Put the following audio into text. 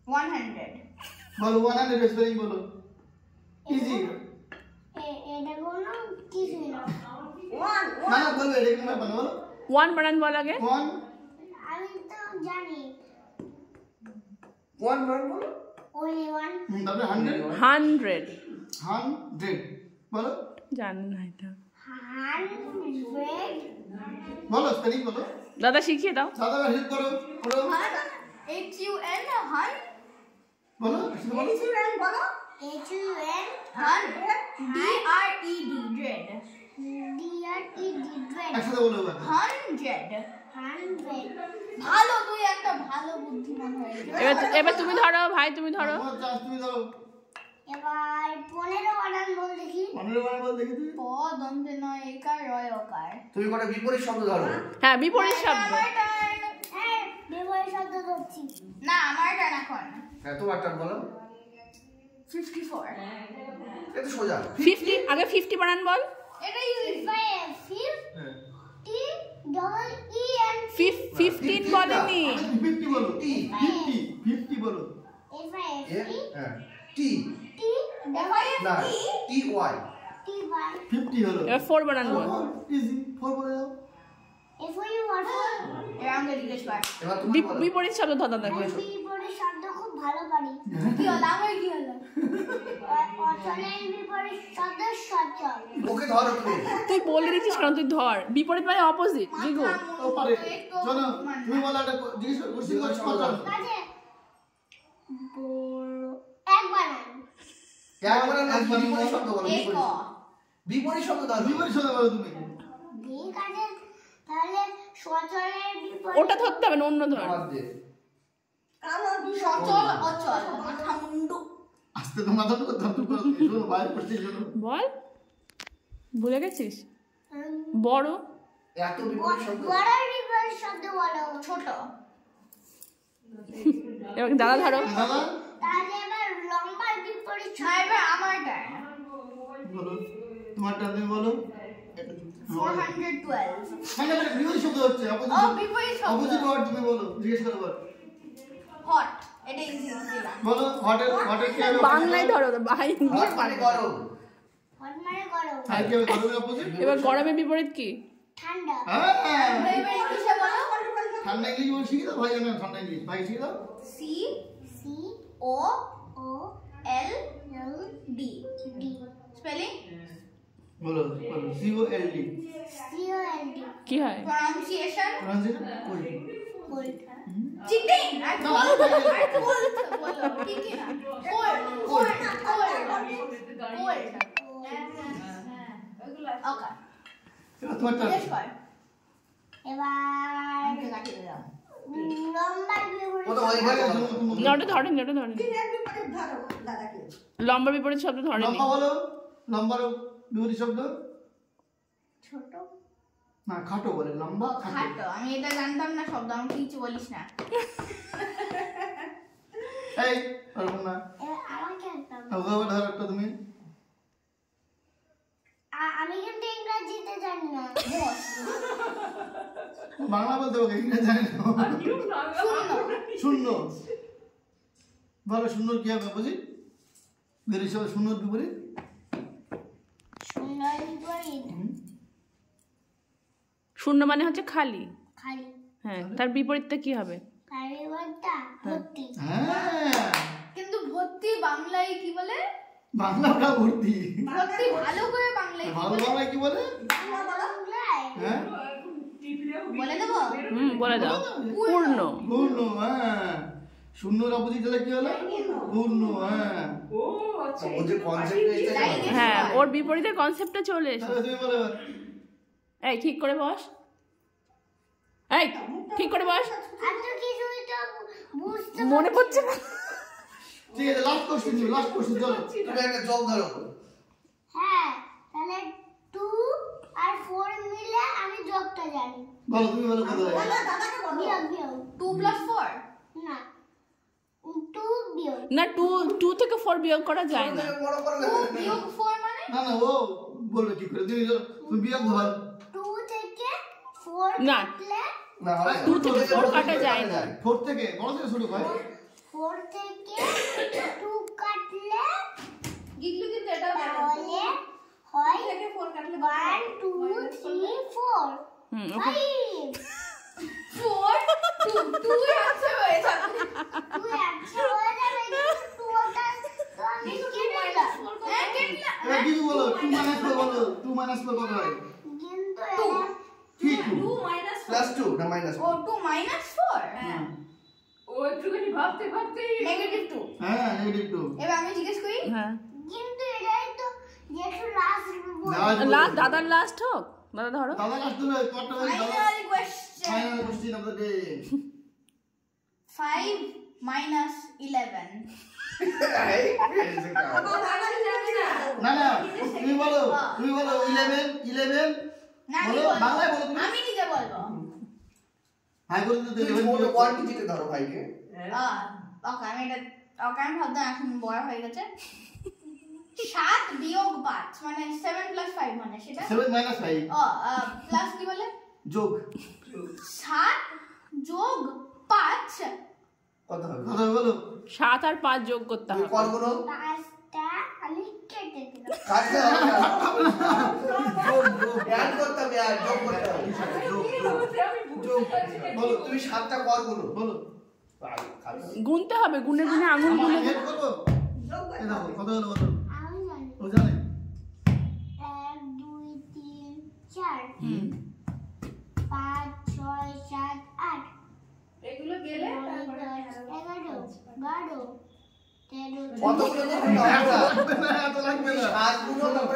100 বলো 100 স্পেলিং বলো ইজি এটা কোনো কিছু না না না বলবে এটা কোনো ব্যাপার না বলো 1 বানান বল আগে 1 আমি তো জানি 1 বানান বলো only one তারপরে 100 বলো জানি না এটা 100 বলো স্পেলিং বলো দাদা শিখিয়ে দাও দাদা হেল্প করো বলো HUN hun বলো বলো বলো HUN hun DRED dread একসাথে বলো এবার 100 100 ভালো তুই একটা ভালো বুদ্ধিমান হয়ে গেছিস এবার তুমি ধরো ভাই তুমি ধরো তোমার চান্স তুমি ধরো এবার 15 বানান বল দেখি 15 বার বল দেখি তুই প দন্তে নয় একার রয় অকার তুমি কোটা বিপরীত শব্দ ধরো হ্যাঁ বিপরীত শব্দ আমার টার্ন হ্যাঁ বিপরীত শব্দ ধরছি না আমার টার্ন এখন হ্যাঁ তোমার টার্ন বলো 54 এটা সোজা 50 আগে 50 বানান বল এটা ইজি 15 বলেনি 50 বলো 50 বলো হ্যাঁ T না T Y 50 হলো এবার 4 বানান বল ইজি 4 বলে দাও এর আমাকে জিজ্ঞেস কর এবার তুমি বলো বিপরীত শব্দ ধর দাদা বিপরীত শব্দ খুব ভালো পারি কি হলো আমার কি হলো অচলের বিপরীত শব্দ সচল ওকে ধরো তুমি তুই বলে দিচ্ছিস কেন তুই ধর বিপরীত মানে অপোজিট জিগো ও পারে শোনো তুমি বলো একটা জিজ্ঞেস করছি কথা কাজে বড় এক বানান একবার না বিপরীত শব্দ বলো এক বিপরীত শব্দ ধরো বিপরীত শব্দ বলো তুমি ঠিক আছে তাহলে সচলের বিপরীত ওটা ধরতে হবে না অন্য ধর বাদ দে সচল অচল মাথা মুন্ডু আস্তে তো মাথা তো করো শোনো বাইরে পড়তে শোনো বল ভুলে গেছিস বড় এত বিপরীত শব্দ বড় বিপরীত শব্দ বলো ছোট এবার দাদা ধরো দাদা তাহলে এবার লম্বা বিপরীত না এবার আমার টার্ন বলো তোমার টার্ন তুমি বলো 412 মানে বিপরীত শব্দ হচ্ছে ও বিপরীত শব্দ অপোজিট ওয়ার্ড তুমি বলো জিজ্ঞেস করো বল হট এটা ইজি বলো হটের কি হবে বাংলায় ধরো ভাই হট মানে গরম হট মানে গরম আর কি হবে গরমের অপোজিট এবার গরমের বিপরীত কি ঠান্ডা হ্যাঁ এবার ইংলিশে বলো ঠান্ডা ইংলিশ বল শিখে দাও ভাই জানো ঠান্ডা ইংলিশ ভাই শিখে দাও C C O O L L D D spelling বলো COLD C O L D কি হয় pronunciation pronunciation cold cold cheating আর না, বলো না, না, আর বলো ঠিক কি না কোল্ড কোল্ড কোল্ড ওকে এবার তোমার টার্ন জিজ্ঞেস কর এবার আমাকে কাটিয়ে দাও লম্বা বিপরীত ওটা ওই ভাই, ওটা ধরেন লম্বা বিপরীত শব্দ ধরেনি লম্বা বলো লম্বার বিপরীত শব্দ ছোট না খাটো বলে লম্বা খাটো খাটো আমি এটা জানতাম না শব্দ আমাকে কিছু বলিস না এই পারবো না আমাকে একটা ওভাবে ধর একটা তুমি আমি কিন্তু ইংরেজিতে জানি না বাংলা বলতে হবে ইংরেজি জানি না শূন্য বলো শূন্য কি হবে বুঝি বিপরীত শব্দ শূন্য বিপরীত সুন্দর বিপরীত শূন্য মানে হচ্ছে খালি খালি হ্যাঁ তার বিপরীতটা কি হবে পরিবর্তা ভর্তি হ্যাঁ কিন্তু ভর্তি বাংলায় কি বলে বাংলাটা ভর্তি ভর্তি ভালো করে বাংলায় কি ভালো বলে বাংলায় কি বলে বাংলায় হ্যাঁ বলে দেবো বলে দাও পূর্ণ পূর্ণ হ্যাঁ শূন্যর অপোজিট হলে কি হলো পূর্ণ হ্যাঁ ও যে কনসেপ্ট এসেছে হ্যাঁ ওর বিপরীতের কনসেপ্টটা চলে এসেছে তাহলে তুমি বলো এবার। এই ঠিক করে বস এই ঠিক করে বস এত কিছুই তো বুঝতে মনে পড়ছে না ঠিক আছে লাস্ট কোশ্চেন চলো তুমি একটা জল ধরো হ্যাঁ তাহলে 2 আর 4 মিলে আমি যোগটা জানি বলো তুমি বলো কত হয় বিয়োগ 2 + 4 না 2 বিয়োগ না 2 থেকে 4 বিয়োগ করা যায় না বড় করে 2 বিয়োগ 4 মানে না না ও বলবে কি করে তুমি বিয়োগ ধর 2 থেকে 4 না। কাটলে না হয় 2 থেকে 4 কাটা যায় না 4 থেকে বড় থেকে শুরু হয় 4 থেকে 2 কাটলে গিগলু কিন্তু এটাও জানে তাহলে হয় থেকে 4 কাটলে 1 2 3 4 ওকে 4 2 আছে হয়ে যাবে তুই আচ্ছা হয়ে যাবে কিন্তু 2টা তো আমি কেটে দিলাম হ্যাঁ কেটলা এবার কি বলো 2 - 4 বলো 2 - 4 কত হয় কিন্তু 3 2 minus 4 প্লাস 2 না মাইনাস ও 2 minus 4 হ্যাঁ ও একটুখানি ভাবতে নেগেটিভ 2 হ্যাঁ নেগেটিভ 2 এবার আমি জিজ্ঞেস করি হ্যাঁ কিন্তু এটাই তো যেটা লাস্ট লাস্ট দাদার লাস্ট হোক দাদা ধরো দাদা লাস্ট দিলে কত হয় দাদা final question final question of the day 5 minus 11 না না তুমি বলো 11 না আমি বলো, বলবো। বাংলায় বলো তুমি। আমি নিজে বলবো হাই করে দিতে তুমি ছোট কোয়ান্টিটিতে ধরো ভাইকে ওকে আমি এটা ওকে আমি ভাবতাম এখন বড় হয়ে গেছে 7 বিয়োগ 5 মানে 7 plus 5 মানে সেটা 7 - 5 ও প্লাস কি বলে যোগ 7 যোগ 5 কত হবে কত হবে বলো 7 আর 5 যোগ করতে তুমি হবে করগুলো পাঁচটা আমি কেটে দিলাম কাটতে হবে অ্যাড করতে হবে আর যোগ করতে হবে যোগ বলো তুমি 7টা করগুলো বলো গুনতে হবে গুনে গুনে আঙুল আমার গুনে হেড করবো এই দেখো কত হলো বলো আমি জানি ও জানে 1 2 3 4 5 6 7 8 এগুলো গেলে 11 12 13 কতগুলো তো হবে এত লাগবে না 7 গুলো তারপরে